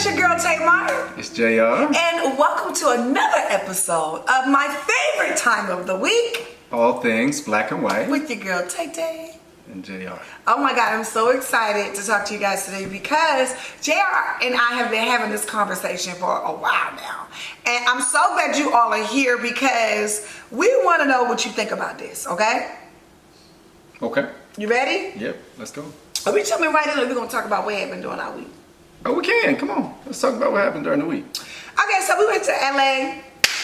It's your girl Tamar. It's JR. And welcome to another episode of my favorite time of the week. All things black and white. With your girl Tay Tay. And JR. Oh my God, I'm so excited to talk to you guys today because JR and I have been having this conversation for a while now. And I'm so glad you all are here because we want to know what you think about this, okay? Okay. You ready? Yep, let's go. Are we jumping right in or we're going to talk about what happened during our week? Oh, we can. Come on. Let's talk about what happened during the week. Okay, so we went to LA,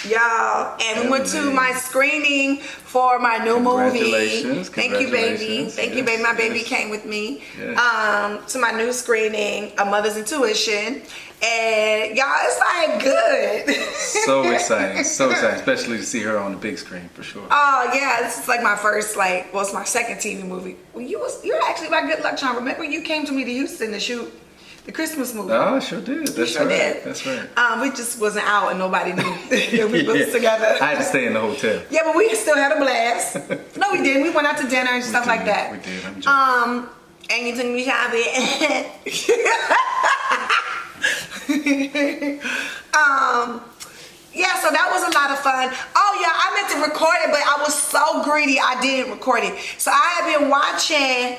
y'all, and we went to my screening for my new movie. Congratulations. Thank you, baby. Thank you, baby. My baby came with me to my new screening, A Mother's Intuition. And y'all, it's like good. So exciting. So exciting. Especially to see her on the big screen for sure. Oh yeah, this is like my first, it's my second TV movie. Well, you're actually my good luck charm. Remember you came to me to Houston to shoot the Christmas movie. Oh, I sure did. That's sure right. Did. That's right. We just wasn't out and nobody knew that we was together. I had to stay in the hotel. Yeah, but we still had a blast. No, we didn't. We went out to dinner and stuff like that. We did. I'm joking. And you took me shopping. Yeah, so that was a lot of fun. Oh yeah, I meant to record it, but I was so greedy I didn't record it. So I have been watching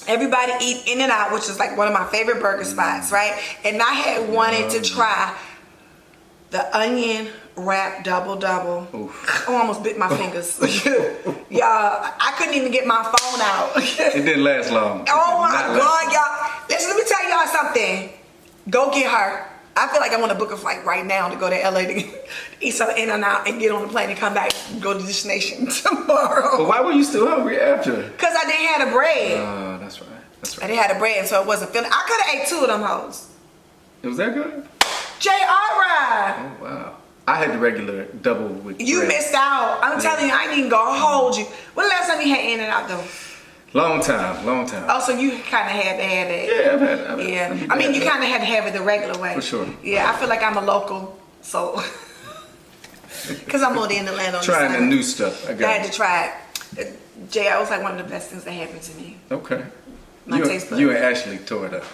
everybody eat In-N-Out, which is like one of my favorite burger spots, right? And I had wanted to try the onion wrap double. Oof. I almost bit my fingers. Y'all, I couldn't even get my phone out. It didn't last long. Oh my God, y'all. Listen, let me tell y'all something. Go get her. I feel like I want to book a flight right now to go to LA to eat some In-N-Out and get on the plane and come back and go to Destination tomorrow. But why were you still hungry after? Because I didn't have the bread. Oh, that's right. That's I right. didn't have the bread, and so it wasn't filling. I could have ate 2 of them hoes. It was that good? JR. Oh, wow. I had the regular double with You bread. missed out. I'm telling you, I ain't even gonna hold you. When the last time you had In-N-Out though? Long time. Oh, so you kind of had to have that. Yeah, I've had it. Yeah. I mean, you kind of had to have it the regular way. For sure. Yeah, I feel like I'm a local, so. Because I'm on the in the land on Trying the the new stuff. I had to try it. JR was like one of the best things that happened to me. Okay. My taste buds. You and Ashley tore it up.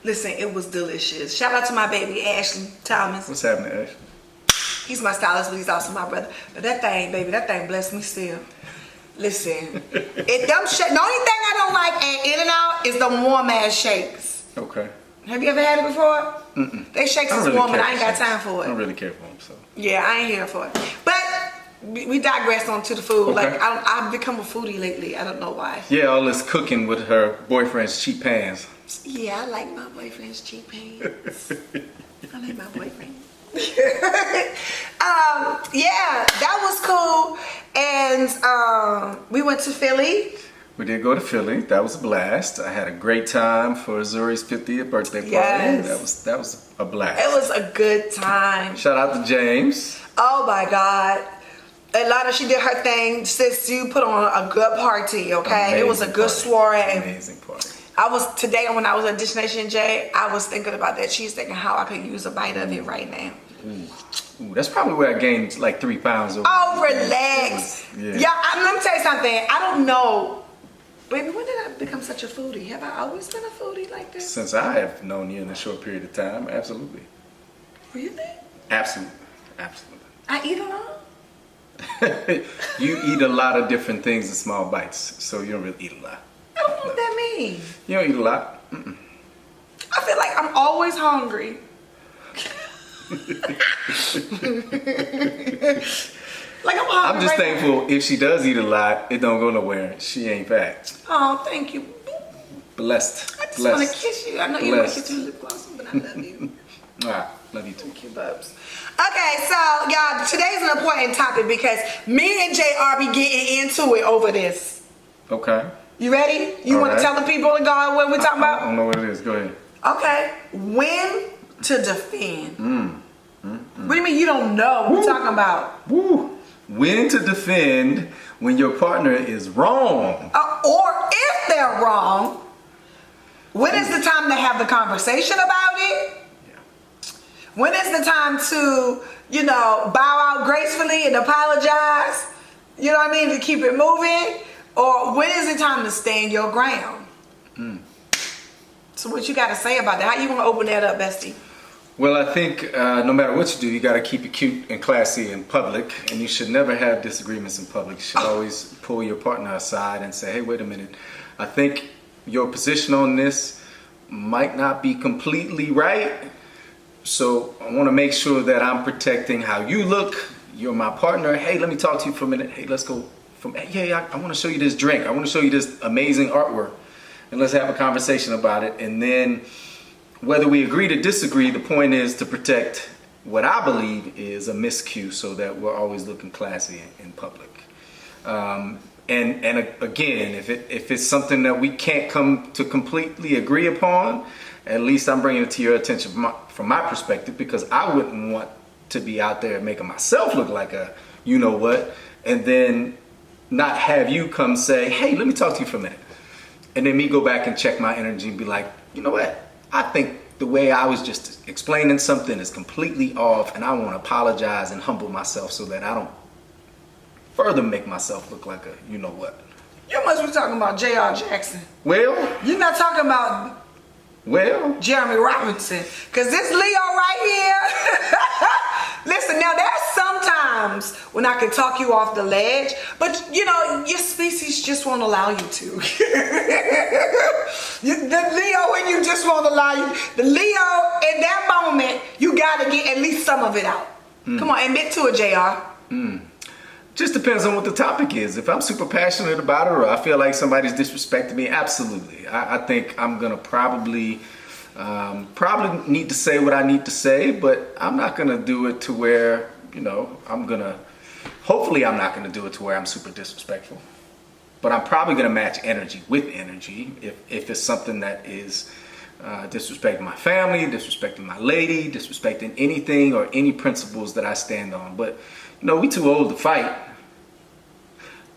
Listen, it was delicious. Shout out to my baby, Ashley Thomas. What's happening, Ashley? He's my stylist, but he's also my brother. But that thing, baby, that thing blessed me still. Listen, the only thing I don't like at In-N-Out is the warm ass shakes. Okay. Have you ever had it before? Mm-mm. They shakes is really warm, and care I ain't for got shakes. time for I it. don't really care for them, so. Yeah, I ain't here for it. But we digressed onto the food. Okay. Like I've become a foodie lately. I don't know why. Yeah, all this cooking with her boyfriend's cheap pans. Yeah, I like my boyfriend's cheap pants. I like my boyfriend. Yeah, that was cool. And we went to Philly. We did go to Philly. That was a blast. I had a great time for Zuri's 50th birthday party. Yes. That was a blast. It was a good time. Shout out to James. Oh my God. Alana, she did her thing. Sis, you put on a good party, okay? Amazing it was a good party. soiree. Amazing party. Today when I was at Destination J, I was thinking about that cheese steak and how I could use a bite of it right now. Ooh, that's probably where I gained like 3 pounds. Over Oh, relax. Yeah. Let me tell you something. I don't know. Baby, when did I become such a foodie? Have I always been a foodie like this? Since I have known you in a short period of time, absolutely. Really? Absolutely. I eat a lot? You eat a lot of different things in small bites, so you don't really eat a lot. I don't know what that means. You don't eat a lot. Mm-mm. I feel like I'm always hungry. Like I'm hungry. I'm just right thankful if she does eat a lot, it don't go nowhere. She ain't fat. now. Oh, thank you. Blessed. I just want to kiss you. I know you want to kiss me lip gloss, but I love you. Alright, love you too. Thank you, bubs. Okay, so y'all, today's an important topic because me and JR be getting into it over this. Okay. You ready? You want to tell the people in God what we're talking I about? don't know what it is. Go ahead. Okay. When to defend. What do you mean you don't know what we're talking about? Woo. When to defend when your partner is wrong. Or if they're wrong, when is the time to have the conversation about it? Yeah. When is the time to, bow out gracefully and apologize? You know what I mean? To keep it moving? Or when is the time to stand your ground? So what you got to say about that? How you want to open that up, bestie? Well, I think no matter what you do, you got to keep it cute and classy in public, and you should never have disagreements in public. You should always pull your partner aside and say, hey, wait a minute. I think your position on this might not be completely right, so I want to make sure that I'm protecting how you look. You're my partner. Hey, let me talk to you for a minute. Hey, let's go from, hey, I want to show you this drink. I want to show you this amazing artwork, and let's have a conversation about it. And then whether we agree to disagree, the point is to protect what I believe is a miscue so that we're always looking classy in public. And again, if it's something that we can't come to completely agree upon, at least I'm bringing it to your attention from my perspective, because I wouldn't want to be out there making myself look like a you-know-what, and then not have you come say, hey, let me talk to you for a minute. And then me go back and check my energy and be like, you know what? I think the way I was just explaining something is completely off, and I want to apologize and humble myself so that I don't further make myself look like a you-know-what. You must be talking about J.R. Jackson. Well, You're not talking about Jeremy Robinson, because this Leo right here. Listen, now there's sometimes when I can talk you off the ledge, but you know, your species just won't allow you to. The Leo, when you just won't allow you, the Leo in that moment, you gotta get at least some of it out. Come on, admit to it, JR. Just depends on what the topic is. If I'm super passionate about it, or I feel like somebody's disrespecting me, absolutely. I think I'm gonna probably need to say what I need to say, but I'm not gonna do it to where, hopefully I'm not gonna do it to where I'm super disrespectful. But I'm probably gonna match energy with energy if it's something that is disrespecting my family, disrespecting my lady, disrespecting anything or any principles that I stand on. But we too old to fight.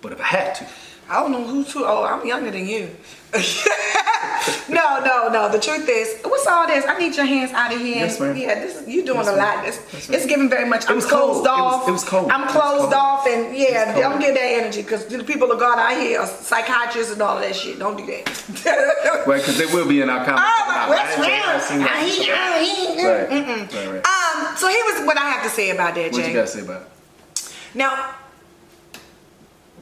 But if I had to. I don't know who's too old. I'm younger than you. No. The truth is, what's all this? I need your hands out of here. Yes, ma'am. Yeah, you doing Yes, a ma'am. lot. Yes, It's giving very much. I'm closed off. It was cold. I'm closed off, and yeah, cold. don't get that energy, because the people of God out here are psychiatrists and all that shit. Don't do that. Right, because they will be in our conversation. Oh, what's wrong? Right. So here was what I have to say about that, Jay. What you got to say about it? Now,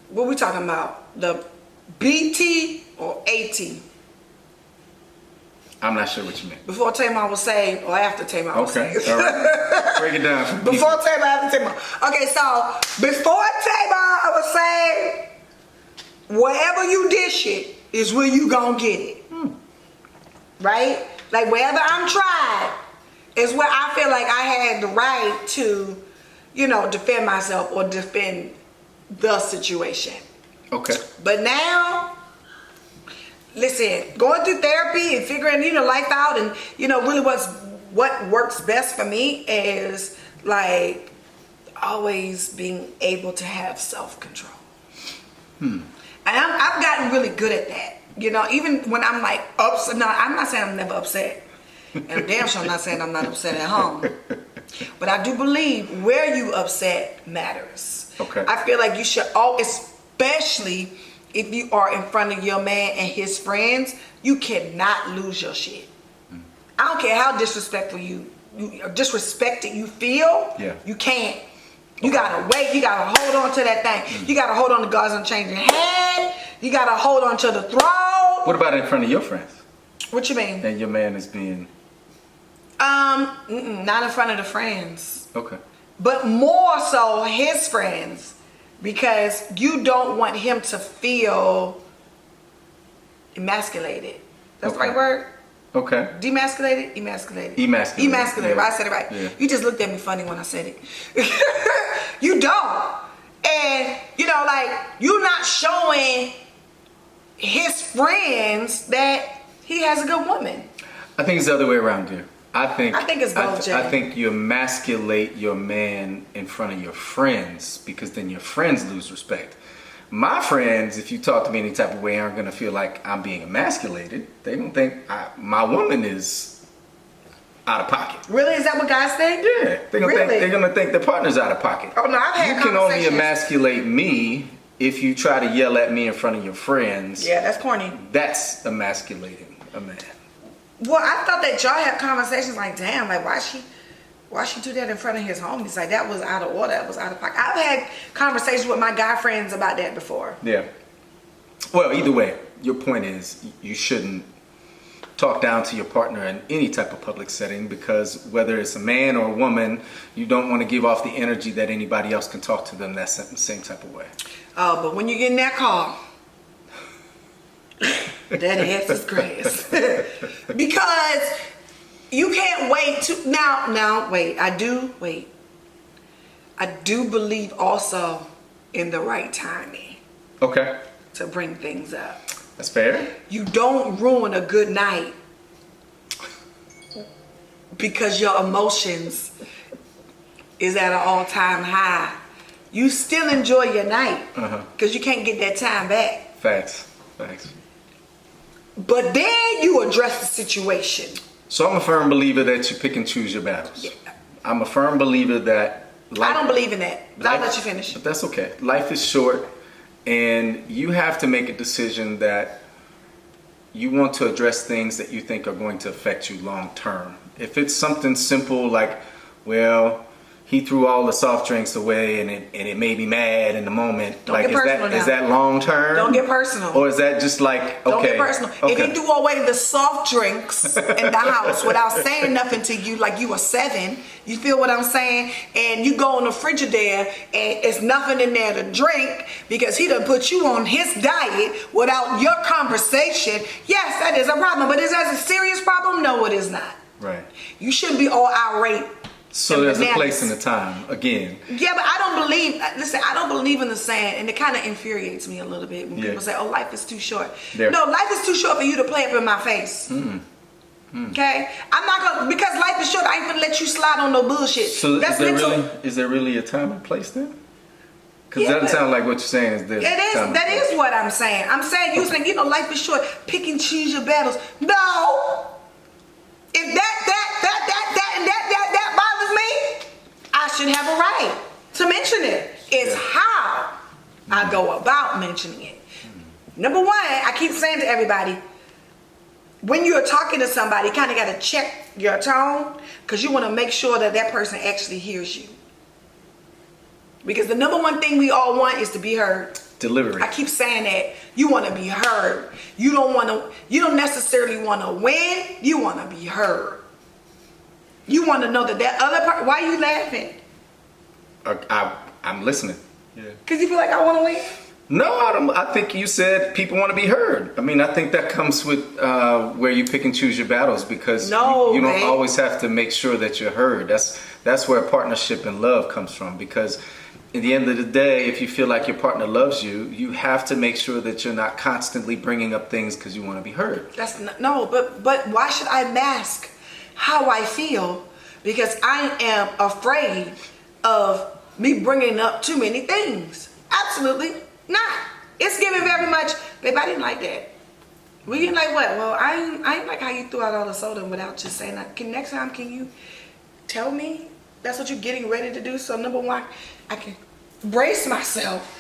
what we talking about? The BT or AT? I'm not sure what you meant. Before Tamar was saved, or after Tamar was Okay, saved? all right. Break it down for people. Before Tamar, after Tamar. Okay, so before Tamar was saved, wherever you dish it is where you gonna get it. Right? Like wherever I'm tried is where I feel like I had the right to, defend myself or defend the situation. Okay. But now, listen, going through therapy and figuring, life out, and really what works best for me is like always being able to have self-control. And I've gotten really good at that. Even when I'm like upset, no, I'm not saying I'm never upset. And I'm damn sure I'm not saying I'm not upset at home. But I do believe where you upset matters. Okay. I feel like you should especially if you are in front of your man and his friends, you cannot lose your shit. I don't care how disrespectful you disrespected you feel. Yeah. You can't. You gotta wait. You gotta hold on to that thing. You gotta hold on to God's unchanging hand. You gotta hold on to the throne. What about in front of your friends? What you mean? And your man is being... Not in front of the friends. Okay. But more so his friends, because you don't want him to feel emasculated. That's Okay. the right word? Okay. Demasculated? Emasculated. Emasculated. Yeah. I said it right. Yeah. You just looked at me funny when I said it. You don't. And, you're not showing his friends that he has a good woman. I think it's the other way around, dear. I think it's both, Jay. I think you emasculate your man in front of your friends, because then your friends lose respect. My friends, if you talk to me any type of way, aren't going to feel like I'm being emasculated. They don't think my woman is out of pocket. Really? Is that what guys think? Yeah, they're gonna think their partner's out of pocket. Oh no, I've had You can only conversations. emasculate me if you try to yell at me in front of your friends. Yeah, that's corny. That's emasculating a man. Well, I thought that y'all had conversations like, damn, like why she do that in front of his homies? Like that was out of order. That was out of pocket. I've had conversations with my guy friends about that before. Yeah. Well, either way, your point is you shouldn't talk down to your partner in any type of public setting, because whether it's a man or a woman, you don't want to give off the energy that anybody else can talk to them that same type of way. Oh, but when you get in that car, that ass is grass. Because you can't wait to now wait. I do believe also in the right timing. Okay. To bring things up. That's fair. You don't ruin a good night because your emotions is at an all-time high. You still enjoy your night because you can't get that time back. Facts. But then you address the situation. So I'm a firm believer that you pick and choose your battles. Yeah. I'm a firm believer that I don't believe in that, but I'll let you finish. But that's okay. Life is short, and you have to make a decision that you want to address things that you think are going to affect you long term. If it's something simple like, well, he threw all the soft drinks away and it made me mad in the moment. Don't get personal now. Is that long term? Don't get personal. Or is that just like, okay. Don't get personal. Okay. If he threw away the soft drinks in the house without saying nothing to you, like you were 7, you feel what I'm saying? And you go in the Frigidaire and it's nothing in there to drink because he done put you on his diet without your conversation. Yes, that is a problem. But is that a serious problem? No, it is not. Right. You shouldn't be all irate. So there's a place and a time, again. Yeah, but I don't believe in the saying, and it kind of infuriates me a little bit when people say, oh, life is too short. No, life is too short for you to play up in my face. Okay? I'm not going to, because life is short, I ain't going to let you slide on no bullshit. So is there really a time and place then? Because it doesn't sound like what you're saying is this. That is what I'm saying. I'm saying, you saying, life is short, pick and choose your battles. No! If that bothers me, I should have a right to mention it. It's how I go about mentioning it. Number one, I keep saying to everybody, when you're talking to somebody, you kind of got to check your tone because you want to make sure that that person actually hears you. Because the number one thing we all want is to be heard. Delivery. I keep saying that. You want to be heard. You don't necessarily want to win. You want to be heard. You want to know that other part. Why are you laughing? I'm listening. Yeah. Because you feel like I want to win? No, I don't. I think you said people want to be heard. I mean, I think that comes with where you pick and choose your battles, because you don't always have to make sure that you're heard. That's where partnership and love comes from, because at the end of the day, if you feel like your partner loves you, you have to make sure that you're not constantly bringing up things because you want to be heard. But why should I mask how I feel? Because I am afraid of me bringing up too many things. Absolutely not. It's giving very much, babe, I didn't like that. We didn't like what? Well, I ain't like how you threw out all the soda without just saying that. Next time, can you tell me that's what you're getting ready to do? So number one, I can brace myself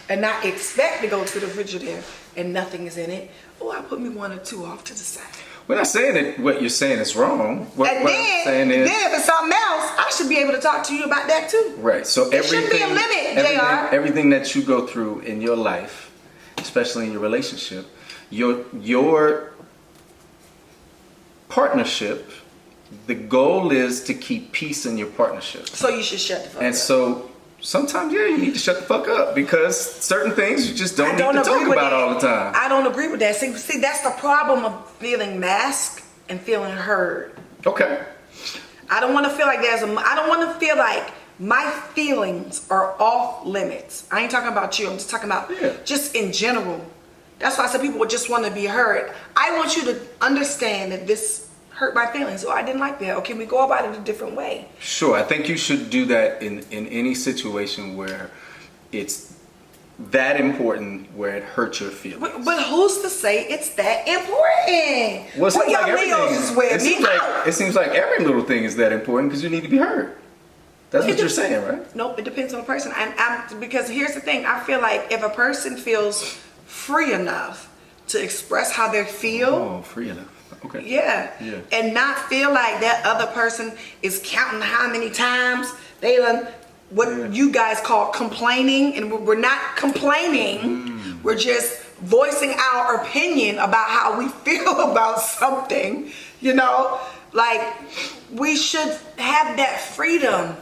and not expect to go to the refrigerator and nothing is in it. Oh, I put me 1 or 2 off to the side. We're not saying that what you're saying is wrong. What I'm saying is, then if it's something else, I should be able to talk to you about that too. Right. So there shouldn't be a limit, JR. Everything that you go through in your life, especially in your relationship, your partnership, the goal is to keep peace in your partnership. So you should shut the fuck up. And so sometimes, you need to shut the fuck up, because certain things you just don't need to talk about all the time. I don't agree with that. See, that's the problem of feeling masked and feeling heard. Okay. I don't want to feel like I don't want to feel like my feelings are off limits. I ain't talking about you. I'm just talking about just in general. That's why I said people would just want to be heard. I want you to understand that this hurt my feelings. Oh, I didn't like that. Okay, we go about it a different way. Sure, I think you should do that in any situation where it's that important, where it hurts your feelings. But who's to say it's that important? Well, it seems like every little thing is that important because you need to be heard. That's what you're saying, right? Nope, it depends on the person. Because here's the thing. I feel like if a person feels free enough to express how they feel. Oh, free enough. Okay. Yeah. Yeah. And not feel like that other person is counting how many times they done what you guys call complaining. And we're not complaining. We're just voicing our opinion about how we feel about something. You know, like we should have that freedom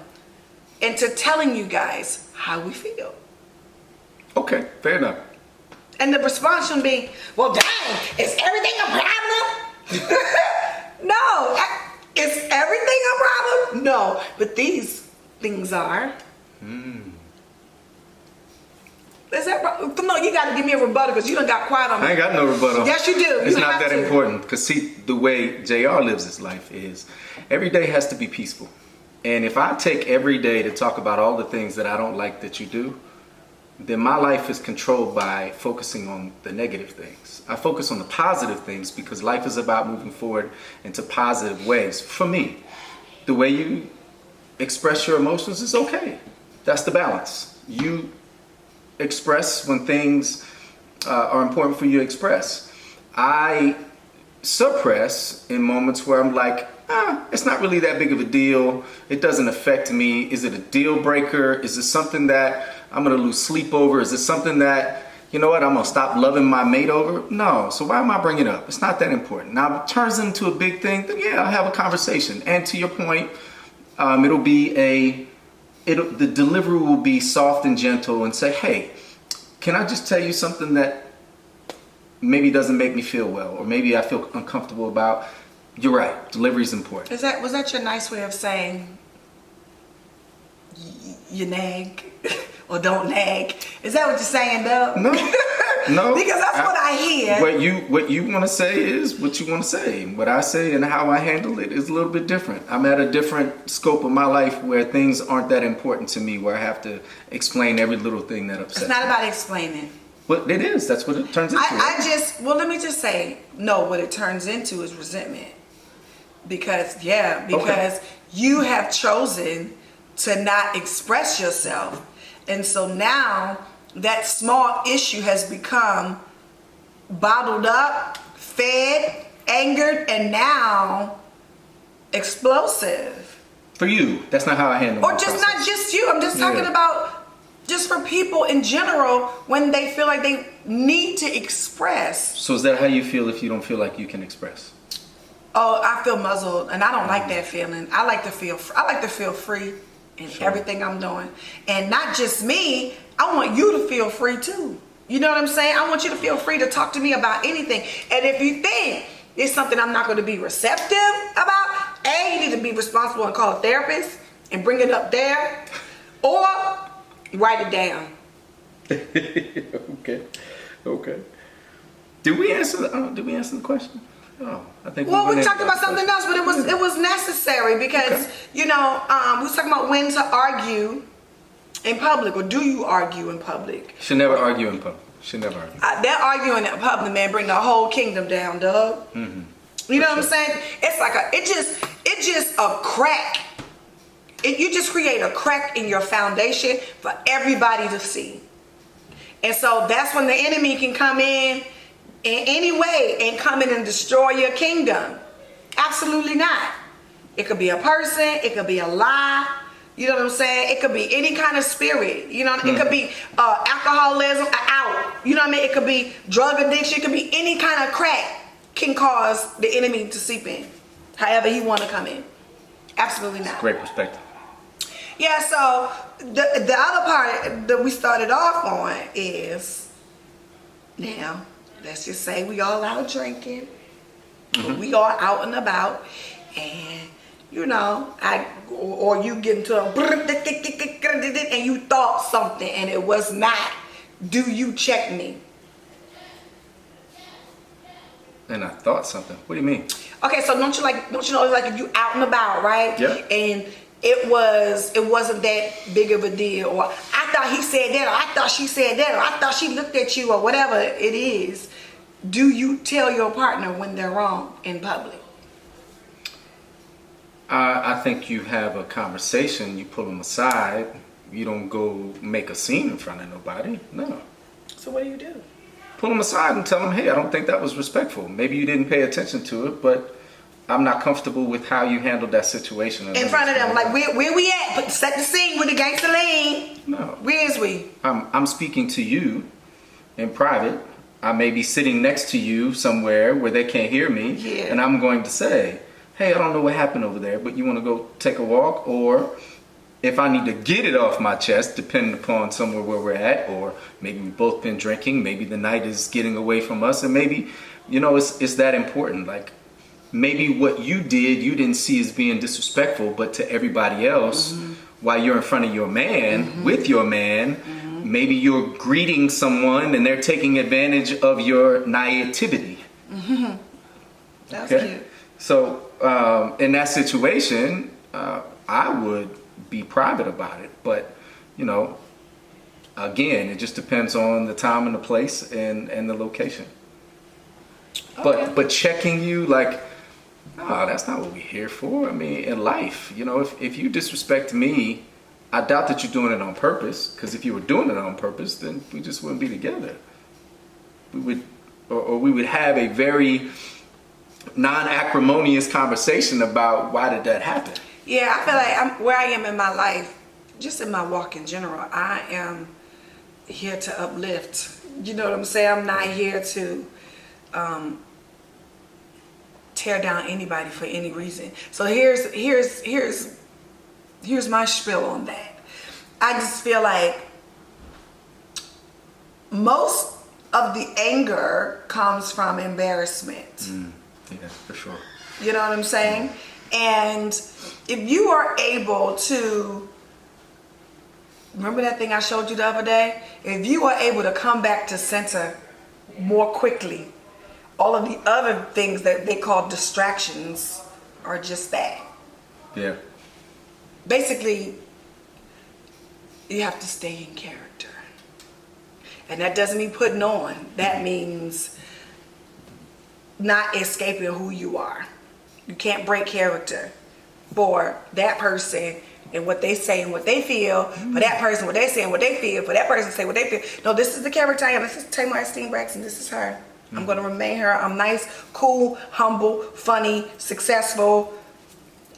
into telling you guys how we feel. Okay, fair enough. And the response should be, well, dang, is everything a problem? No. Is everything a problem? No. But these things are. Is that right? No, you got to give me a rebuttal because you done got quiet on me. I ain't got no rebuttal. Yes, you do. It's You not have that to. important because see, the way JR lives his life is every day has to be peaceful. And if I take every day to talk about all the things that I don't like that you do, then my life is controlled by focusing on the negative things. I focus on the positive things because life is about moving forward into positive ways. For me, the way you express your emotions is okay. That's the balance. You express when things are important for you to express. I suppress in moments where I'm like, it's not really that big of a deal. It doesn't affect me. Is it a deal breaker? Is it something that I'm going to lose sleep over? Is it something that, you know what, I'm going to stop loving my mate over? No. So why am I bringing it up? It's not that important. Now, if it turns into a big thing, then yeah, I'll have a conversation. And to your point, it'll be the delivery will be soft and gentle and say, hey, can I just tell you something that maybe doesn't make me feel well or maybe I feel uncomfortable about? You're right. Delivery is important. Was that your nice way of saying you nag or don't nag? Is that what you're saying, Doug? No, no. Because that's what I hear. What you want to say is what you want to say. What I say and how I handle it is a little bit different. I'm at a different scope of my life where things aren't that important to me, where I have to explain every little thing that upsets me. It's not about explaining. Well, it is. That's what it turns into. Let me just say, no, what it turns into is resentment. Because you have chosen to not express yourself. And so now that small issue has become bottled up, fed, angered, and now explosive. For you, that's not how I handle Or my just process. not just you. I'm just talking about just for people in general when they feel like they need to express. So is that how you feel if you don't feel like you can express? Oh, I feel muzzled, and I don't like that feeling. I like to feel free in everything I'm doing, and not just me. I want you to feel free too. You know what I'm saying? I want you to feel free to talk to me about anything. And if you think it's something I'm not going to be receptive about, you need to be responsible and call a therapist and bring it up there, or write it down. Okay. Did we answer the question? Oh, I think. Well, we talked about something else, but it was necessary because we was talking about when to argue in public, or do you argue in public? Should never argue in public. Should never argue. That arguing in public, man, bring the whole kingdom down, Doug. Mm-hmm. You know what I'm saying? It's like it's just a crack. You just create a crack in your foundation for everybody to see, and so that's when the enemy can come in any way and come in and destroy your kingdom. Absolutely not. It could be a person, it could be a lie, you know what I'm saying? It could be any kind of spirit, you know, it could be alcoholism, out, you know what I mean? It could be drug addiction, it could be any kind of crack can cause the enemy to seep in, however he want to come in. Absolutely not. Great perspective. Yeah, so the other part that we started off on is now, let's just say we all out drinking, we all out and about, and or you get into a and you thought something and it was not. Do you check me? And I thought something. What do you mean? Okay, so don't you know like if you out and about, right? Yeah. And it wasn't that big of a deal, or I thought he said that, or I thought she said that, or I thought she looked at you, or whatever it is. Do you tell your partner when they're wrong in public? I think you have a conversation, you pull them aside, you don't go make a scene in front of nobody. No. So what do you do? pull them aside and tell them, hey, I don't think that was respectful. Maybe you didn't pay attention to it, but I'm not comfortable with how you handled that situation. In front of them, like, where we at? Set the scene with the gangster lean. No. Where is we? I'm speaking to you in private. I may be sitting next to you somewhere where they can't hear me. Yeah. And I'm going to say, hey, I don't know what happened over there, but you want to go take a walk? Or if I need to get it off my chest, depending upon somewhere where we're at, or maybe we've both been drinking, maybe the night is getting away from us, and maybe, it's that important. Like, maybe what you did, you didn't see as being disrespectful, but to everybody else, while you're in front of your man, with your man, maybe you're greeting someone and they're taking advantage of your naivety. That's Okay? cute. So in that situation, I would be private about it. But, again, it just depends on the time and the place and the location. Okay. But checking you, like, no, that's not what we're here for. I mean, in life, if you disrespect me, I doubt that you're doing it on purpose. Because if you were doing it on purpose, then we just wouldn't be together. We would have a very non-acrimonious conversation about why did that happen. Yeah, I feel like where I am in my life, just in my walk in general, I am here to uplift. You know what I'm saying? I'm not here to tear down anybody for any reason. So here's my spiel on that. I just feel like most of the anger comes from embarrassment. Yeah, for sure. You know what I'm saying? And if you are able to, remember that thing I showed you the other day? If you are able to come back to center more quickly, all of the other things that they call distractions are just that. Yeah. Basically, you have to stay in character. And that doesn't mean putting on. That means not escaping who you are. You can't break character for that person and what they say and what they feel, for that person, what they say and what they feel, for that person say what they feel. No, this is the character I am. This is Tamar Braxton. This is her. I'm going to remain her. I'm nice, cool, humble, funny, successful,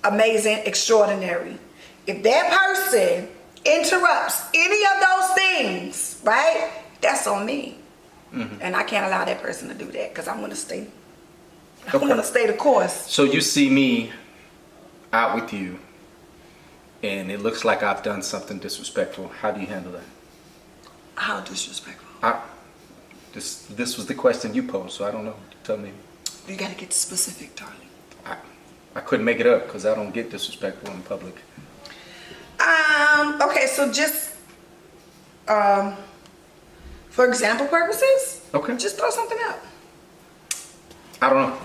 amazing, extraordinary. If that person interrupts any of those things, right, that's on me. And I can't allow that person to do that because I'm going to stay. I'm going to stay the course. So you see me out with you, and it looks like I've done something disrespectful. How do you handle that? How disrespectful? This was the question you posed, so I don't know. Tell me. You got to get specific, darling. I couldn't make it up because I don't get disrespectful in public. Okay, so just for example purposes, Okay. just throw something out. I don't know.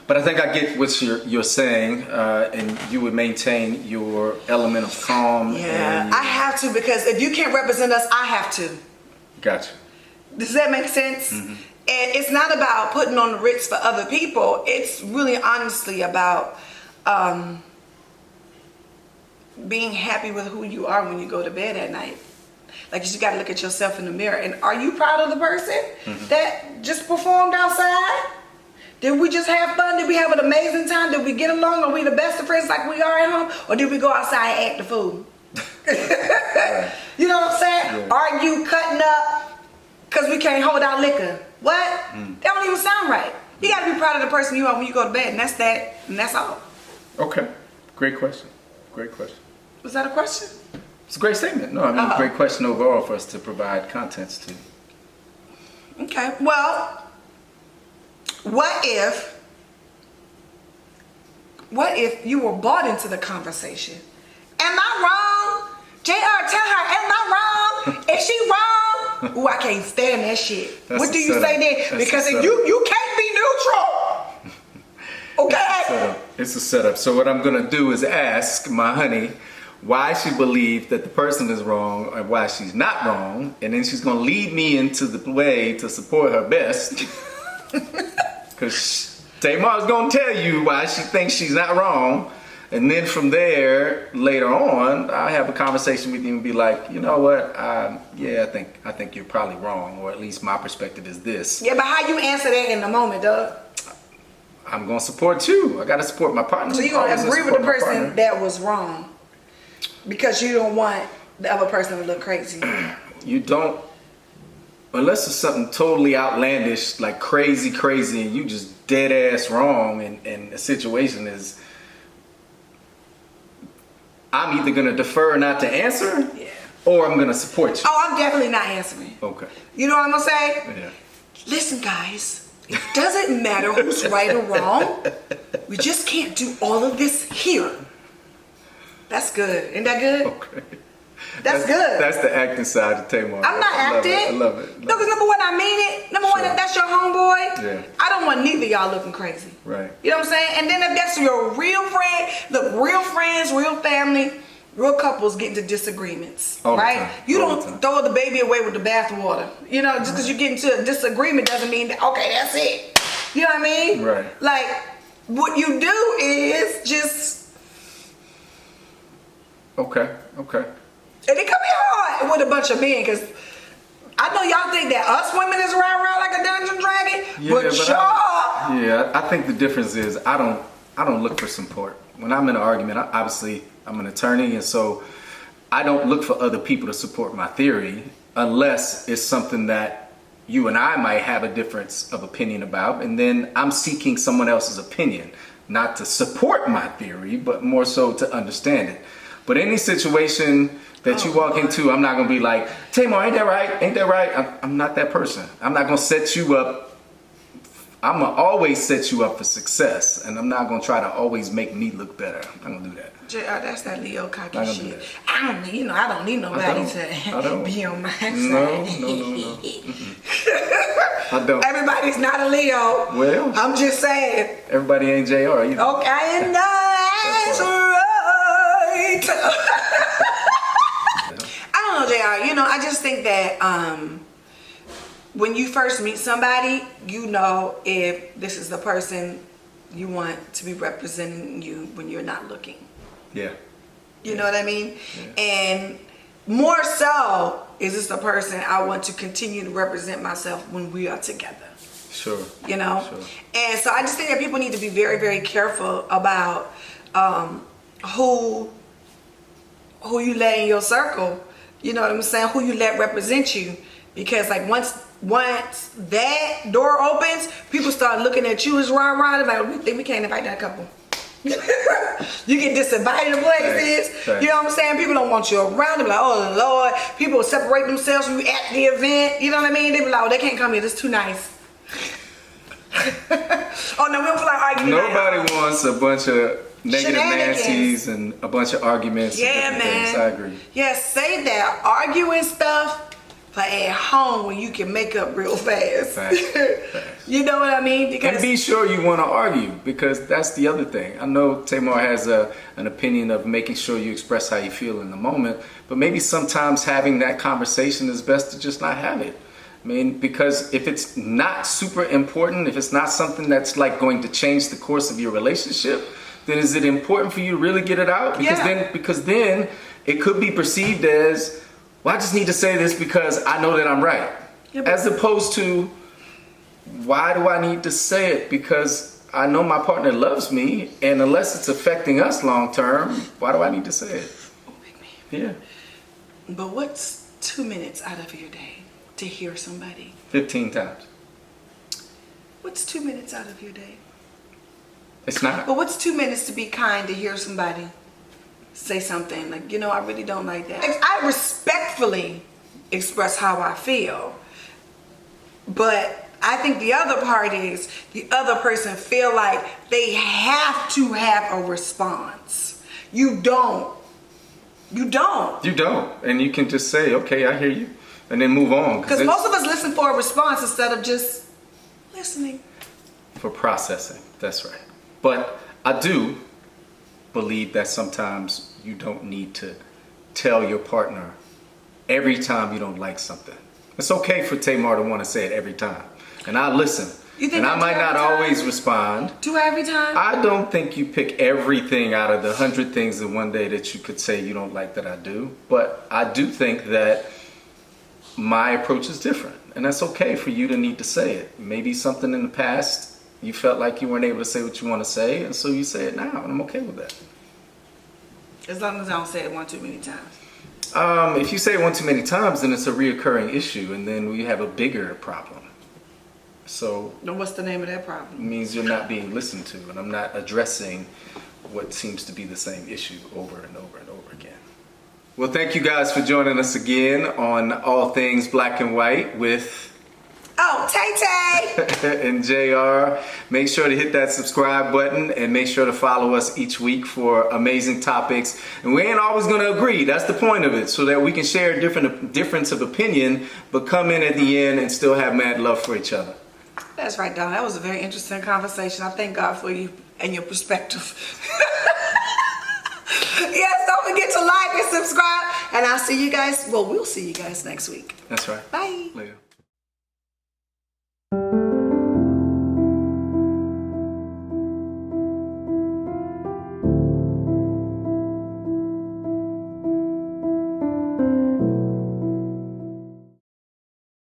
But I think I get what you're saying, and you would maintain your element of calm. Yeah, and I have to, because if you can't represent us, I have to. Gotcha. Does that make sense? And it's not about putting on the Ritz for other people. It's really honestly about being happy with who you are when you go to bed at night. Like, you just got to look at yourself in the mirror. And are you proud of the person that just performed outside? Did we just have fun? Did we have an amazing time? Did we get along? Are we the best of friends like we are at home? Or did we go outside and act the fool? Right. You know what I'm saying? Yeah. Are you cutting up because we can't hold our liquor? What? That don't even sound right. You got to be proud of the person you are when you go to bed. And that's that. And that's all. Okay. Great question. Great question. Was that a question? It's a great statement. No, I mean, great question overall for us to provide contents to. Okay. Well, what if you were bought into the conversation? Am I wrong? JR, tell her, am I wrong? Is she wrong? Ooh, I can't stand that shit. That's What do you setup. say then? That's Because a if setup. you can't be neutral. Okay? It's a setup. So what I'm going to do is ask my honey why she believes that the person is wrong and why she's not wrong. And then she's going to lead me into the way to support her best. Because Tamar's going to tell you why she thinks she's not wrong. And then from there, later on, I have a conversation with you and be like, you know what? Yeah, I think you're probably wrong, or at least my perspective is this. Yeah, but how you answer that in the moment, Doug? I'm gonna support you. I gotta support my partner. So you're gonna agree with the person that was wrong because you don't want the other person to look crazy. You don't, unless it's something totally outlandish, like crazy, and you just dead ass wrong, and the situation is, I'm either gonna defer not to answer, or I'm gonna support you. Oh, I'm definitely not answering. Okay. You know what I'm gonna say? Yeah. Listen, guys, it doesn't matter who's right or wrong. We just can't do all of this here. That's good. Isn't that good? Okay. That's good. That's the acting side of Tamar. I'm not acting. I love it. No, because number one, I mean it. Number one, Sure. if that's your homeboy, Yeah. I don't want neither of y'all looking crazy. Right. You know what I'm saying? And then if that's your real friend, look, real friends, real family, real couples get into disagreements, All the right? time. You All the don't time. throw the baby away with the bathwater. You know, just because you get into a disagreement doesn't mean that, okay, that's it. You know what I mean? Right. Like, what you do is just, Okay. and it can be hard with a bunch of men, because I know y'all think that us women is around like a dungeon dragon, but y'all. I think the difference is I don't look for support. When I'm in an argument, obviously I'm an attorney, and so I don't look for other people to support my theory unless it's something that you and I might have a difference of opinion about, and then I'm seeking someone else's opinion, not to support my theory, but more so to understand it. But any situation that you walk into, I'm not gonna be like, Tamar, ain't that right? Ain't that right? I'm not that person. I'm not gonna set you up. I'm gonna always set you up for success, and I'm not gonna try to always make me look better. I'm not gonna do that. JR, that's that Leo cocky I don't do shit. that. I don't need nobody I don't. to be on my side. No. I don't. Everybody's not a Leo. Well, I'm just saying. everybody ain't JR either. Okay, and that's right. I don't know, JR. You know, I just think that when you first meet somebody, you know if this is the person you want to be representing you when you're not looking. Yeah. You know what I mean? Yeah. And more so, is this the person I want to continue to represent myself when we are together? Sure. You know? Sure. And so I just think that people need to be very, very careful about who you let in your circle. You know what I'm saying? Who you let represent you. Because like once that door opens, people start looking at you as rah-rah. They're like, we think we can't invite that couple. You get disinvited to places. Right. You know what I'm saying? People don't want you around. They're like, oh Lord. People separate themselves from you at the event. You know what I mean? They be like, oh, they can't come here. This is too nice. Oh no, we don't feel like arguing. Nobody wants a bunch of negative Shenanigans. Nancy's and a bunch of arguments. Yeah, and different man. things. I agree. Yeah, save that arguing stuff for at home when you can make up real fast. Facts. You know what I mean? Because And be sure you want to argue, because that's the other thing. I know Tamar has an opinion of making sure you express how you feel in the moment, but maybe sometimes having that conversation is best to just not have it. I mean, because if it's not super important, if it's not something that's like going to change the course of your relationship, then is it important for you to really get it out? Because then it could be perceived as, well, I just need to say this because I know that I'm right. Yeah, but- As opposed to, why do I need to say it? Because I know my partner loves me, and unless it's affecting us long term, why do I need to say it? Oh, big man. Yeah. But what's 2 minutes out of your day to hear somebody? 15 times. What's 2 minutes out of your day? It's not. But what's 2 minutes to be kind to hear somebody say something like, you know, I really don't like that. I respectfully express how I feel, but I think the other part is the other person feel like they have to have a response. You don't. You don't. You don't. And you can just say, okay, I hear you, and then move on. Because most of us listen for a response instead of just listening. For processing, that's right. But I do believe that sometimes you don't need to tell your partner every time you don't like something. It's okay for Tamar to want to say it every time, and I listen. You think And I do might every not time? always respond. Do every time? I don't think you pick everything out of the 100 things in one day that you could say you don't like that I do. But I do think that my approach is different. And that's okay for you to need to say it. Maybe something in the past you felt like you weren't able to say what you want to say, and so you say it now, and I'm okay with that. As long as I don't say it one too many times. If you say it one too many times, then it's a reoccurring issue, and then we have a bigger problem. So Then what's the name of that it problem? means you're not being listened to, and I'm not addressing what seems to be the same issue over and over and over again. Well, thank you guys for joining us again on All Things Black and White with Oh, Tay-Tay! and JR. Make sure to hit that subscribe button and make sure to follow us each week for amazing topics. And we ain't always going to agree. That's the point of it, so that we can share a difference of opinion, but come in at the end and still have mad love for each other. That's right, Donna. That was a very interesting conversation. I thank God for you and your perspective. Yes, don't forget to like and subscribe. And I'll see you guys, well, we'll see you guys next week. That's right. Bye. Later.